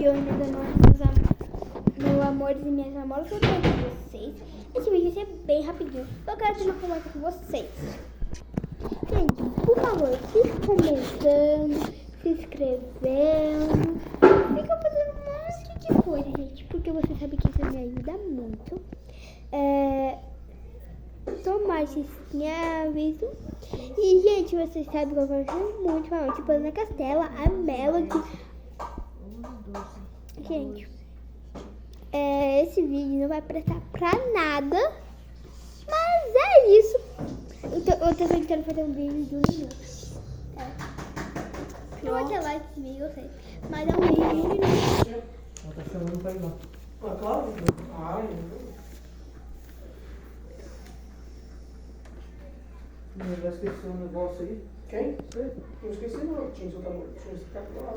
E hoje, meus amores e minhas namoras, eu tô aqui com vocês. Esse vídeo vai ser bem rapidinho. Eu quero ter uma conversa com vocês. Gente, por favor, fica comentando, se inscrevendo. Fica fazendo um monte de coisa, gente. Porque você sabe que isso me ajuda muito. Tomar esse aviso. E, gente, vocês sabem que eu gosto muito, tipo, Ana Castela, a Melody. Gente, esse vídeo não vai prestar pra nada, mas é isso. Eu tô tentando fazer um vídeo de 1 minuto. Não vai ter like esse vídeo, eu sei, mas é um vídeo de 1 minuto. Ela tá chamando pra ir lá. Ah, claro. Eu já esqueci um negócio aí. Quem? Você? Não esqueci não. Tinha que soltar. Tinha que ficar lá.